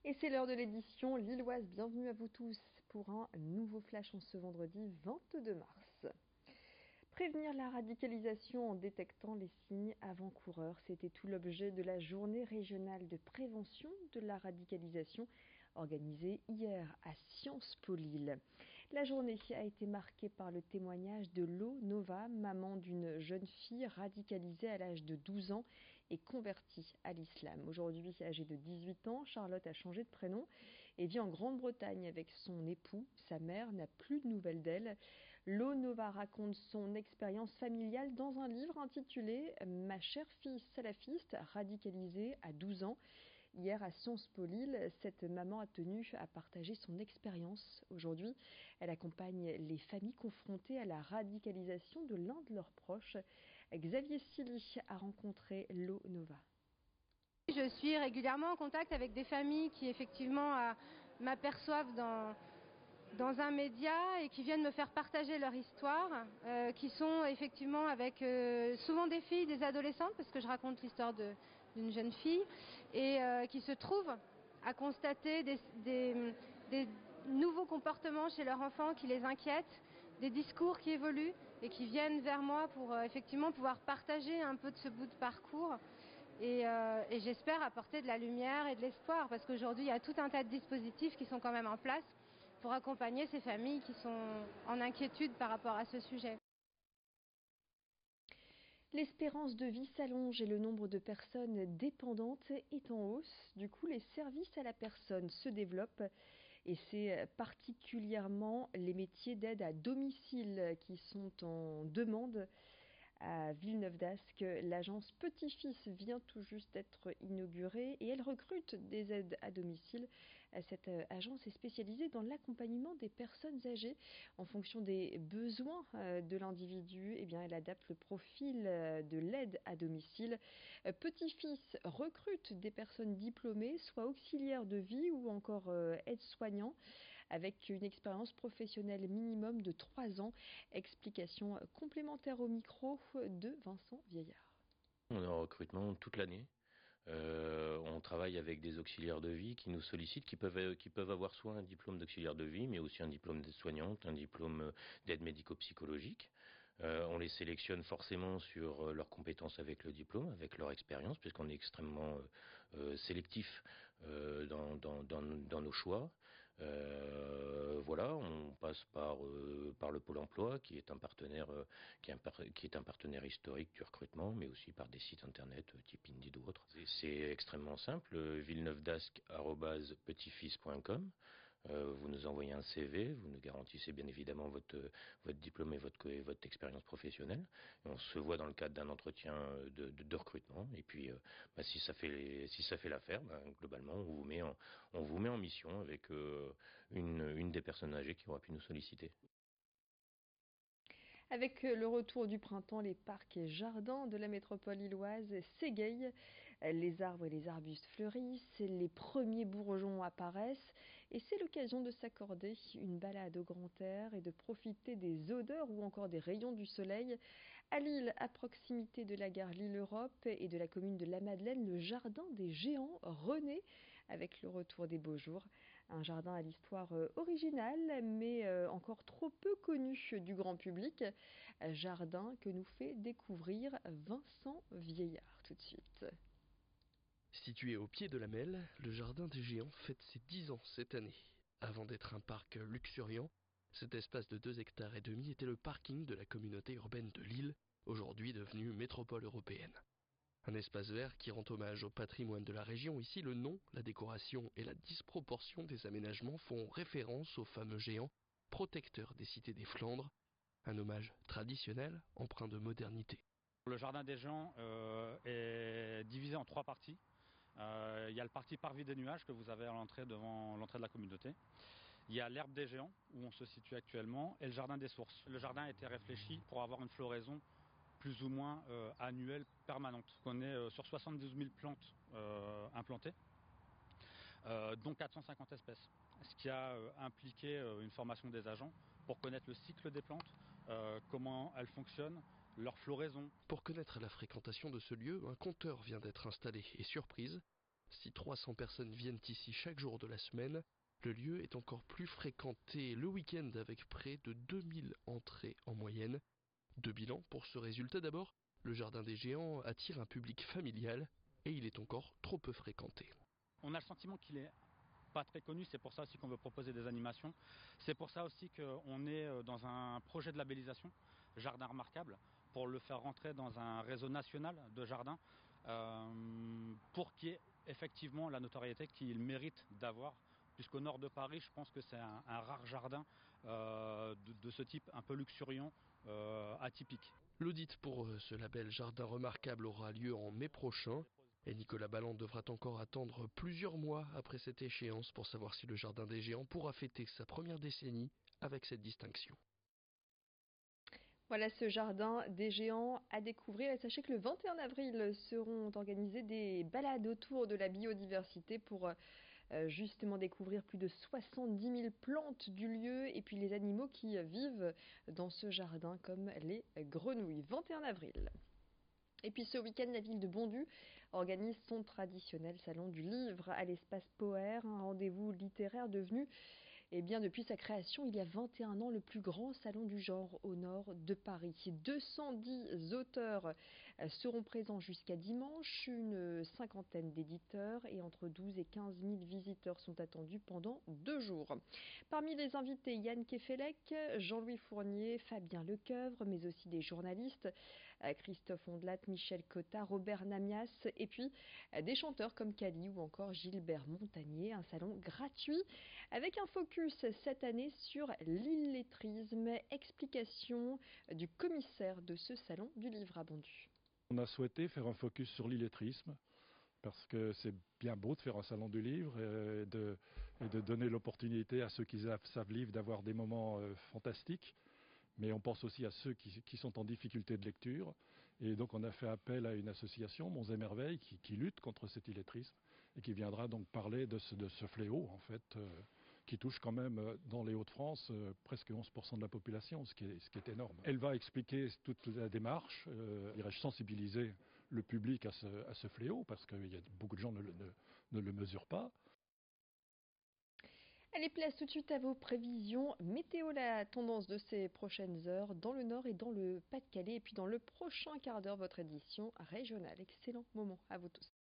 Et c'est l'heure de l'édition lilloise. Bienvenue à vous tous pour un nouveau flash en ce vendredi 22 mars. Prévenir la radicalisation en détectant les signes avant-coureurs, c'était tout l'objet de la journée régionale de prévention de la radicalisation organisée hier à Sciences Po Lille. La journée a été marquée par le témoignage de Lo Nova, maman d'une jeune fille radicalisée à l'âge de 12 ans et convertie à l'islam. Aujourd'hui âgée de 18 ans, Charlotte a changé de prénom et vit en Grande-Bretagne avec son époux. Sa mère n'a plus de nouvelles d'elle. Lo Nova raconte son expérience familiale dans un livre intitulé « Ma chère fille salafiste, radicalisée à 12 ans ». Hier à Sciences Po Lille, cette maman a tenu à partager son expérience. Aujourd'hui, elle accompagne les familles confrontées à la radicalisation de l'un de leurs proches. Xavier Silly a rencontré Lo Nova. Je suis régulièrement en contact avec des familles qui effectivement m'aperçoivent dans un média et qui viennent me faire partager leur histoire, qui sont effectivement avec souvent des filles, des adolescentes, parce que je raconte l'histoire d'une jeune fille, et qui se trouvent à constater des nouveaux comportements chez leur enfant qui les inquiètent, des discours qui évoluent et qui viennent vers moi pour effectivement pouvoir partager un peu de ce bout de parcours. Et j'espère apporter de la lumière et de l'espoir, parce qu'aujourd'hui il y a tout un tas de dispositifs qui sont quand même en place pour accompagner ces familles qui sont en inquiétude par rapport à ce sujet. L'espérance de vie s'allonge et le nombre de personnes dépendantes est en hausse. Du coup, les services à la personne se développent et c'est particulièrement les métiers d'aide à domicile qui sont en demande. À Villeneuve-d'Ascq, l'agence Petit-Fils vient tout juste d'être inaugurée et elle recrute des aides à domicile. Cette agence est spécialisée dans l'accompagnement des personnes âgées en fonction des besoins de l'individu. Eh bien, elle adapte le profil de l'aide à domicile. Petit-Fils recrute des personnes diplômées, soit auxiliaires de vie ou encore aides-soignants, avec une expérience professionnelle minimum de 3 ans. Explication complémentaire au micro de Vincent Vieillard. On est en recrutement toute l'année. On travaille avec des auxiliaires de vie qui nous sollicitent, qui peuvent avoir soit un diplôme d'auxiliaire de vie, mais aussi un diplôme d'aide-soignante, un diplôme d'aide médico-psychologique. On les sélectionne forcément sur leurs compétences avec le diplôme, avec leur expérience, puisqu'on est extrêmement sélectif dans nos choix. Voilà, on passe par le Pôle emploi, qui est un partenaire historique du recrutement, mais aussi par des sites internet type Indeed ou autres. C'est extrêmement simple, villeneuvedascq@petitfils.com. Vous nous envoyez un CV, vous nous garantissez bien évidemment votre diplôme et votre expérience professionnelle. Et on se voit dans le cadre d'un entretien de recrutement. Et puis, si ça fait l'affaire, globalement, on vous met en mission avec une des personnes âgées qui aura pu nous solliciter. Avec le retour du printemps, les parcs et jardins de la métropole lilloise s'égayent. Les arbres et les arbustes fleurissent, les premiers bourgeons apparaissent et c'est l'occasion de s'accorder une balade au grand air et de profiter des odeurs ou encore des rayons du soleil. À Lille, à proximité de la gare Lille-Europe et de la commune de La Madeleine, le jardin des géants renaît avec le retour des beaux jours. Un jardin à l'histoire originale, mais encore trop peu connu du grand public. Jardin que nous fait découvrir Vincent Vieillard tout de suite. Situé au pied de la Melle, le Jardin des Géants fête ses 10 ans cette année. Avant d'être un parc luxuriant, cet espace de 2,5 hectares était le parking de la communauté urbaine de Lille, aujourd'hui devenue métropole européenne. Un espace vert qui rend hommage au patrimoine de la région. Ici, le nom, la décoration et la disproportion des aménagements font référence aux fameux géants protecteurs des cités des Flandres. Un hommage traditionnel, empreint de modernité. Le Jardin des Géants est divisé en 3 parties. Il y a le parti parvis des nuages que vous avez à l'entrée, devant l'entrée de la communauté. Il y a l'herbe des géants où on se situe actuellement et le jardin des sources. Le jardin a été réfléchi pour avoir une floraison plus ou moins annuelle, permanente. On est sur 72 000 plantes implantées, dont 450 espèces. Ce qui a impliqué une formation des agents pour connaître le cycle des plantes, comment elles fonctionnent, leur floraison. Pour connaître la fréquentation de ce lieu, un compteur vient d'être installé et surprise, Si 300 personnes viennent ici chaque jour de la semaine, le lieu est encore plus fréquenté le week-end avec près de 2000 entrées en moyenne. Deux bilans pour ce résultat d'abord. Le Jardin des Géants attire un public familial et il est encore trop peu fréquenté. On a le sentiment qu'il est pas très connu, c'est pour ça aussi qu'on veut proposer des animations. C'est pour ça aussi qu'on est dans un projet de labellisation, Jardin Remarquable, pour le faire rentrer dans un réseau national de jardins, pour qu'il y ait effectivement la notoriété qu'il mérite d'avoir, puisqu'au nord de Paris, je pense que c'est un rare jardin de ce type, un peu luxuriant, atypique. L'audit pour ce label Jardin Remarquable aura lieu en mai prochain. Et Nicolas Balland devra encore attendre plusieurs mois après cette échéance pour savoir si le Jardin des Géants pourra fêter sa première décennie avec cette distinction. Voilà ce Jardin des Géants à découvrir. Et sachez que le 21 avril seront organisées des balades autour de la biodiversité pour justement découvrir plus de 70 000 plantes du lieu et puis les animaux qui vivent dans ce jardin comme les grenouilles. 21 avril. Et puis ce week-end, la ville de Bondues organise son traditionnel salon du livre à l'espace Poher, un rendez-vous littéraire devenu, depuis sa création il y a 21 ans, le plus grand salon du genre au nord de Paris. 210 auteurs seront présents jusqu'à dimanche, une cinquantaine d'éditeurs et entre 12 et 15 000 visiteurs sont attendus pendant 2 jours. Parmi les invités, Yann Kefelec, Jean-Louis Fournier, Fabien Lecoeuvre, mais aussi des journalistes, Christophe Ondelat, Michel Cotta, Robert Namias, et puis des chanteurs comme Cali ou encore Gilbert Montagnier. Un salon gratuit avec un focus cette année sur l'illettrisme. Explication du commissaire de ce salon du livre à Bondues. On a souhaité faire un focus sur l'illettrisme parce que c'est bien beau de faire un salon du livre et de donner l'opportunité à ceux qui savent lire d'avoir des moments fantastiques. Mais on pense aussi à ceux qui sont en difficulté de lecture. Et donc on a fait appel à une association, Monts et Merveilles, qui lutte contre cet illettrisme et qui viendra donc parler de ce fléau, en fait, qui touche quand même dans les Hauts-de-France presque 11% de la population, ce qui est énorme. Elle va expliquer toute la démarche, sensibiliser le public à ce fléau, parce que beaucoup de gens ne le mesurent pas. Allez, place tout de suite à vos prévisions météo, la tendance de ces prochaines heures dans le nord et dans le Pas-de-Calais. Et puis dans le prochain quart d'heure, votre édition régionale. Excellent moment à vous tous.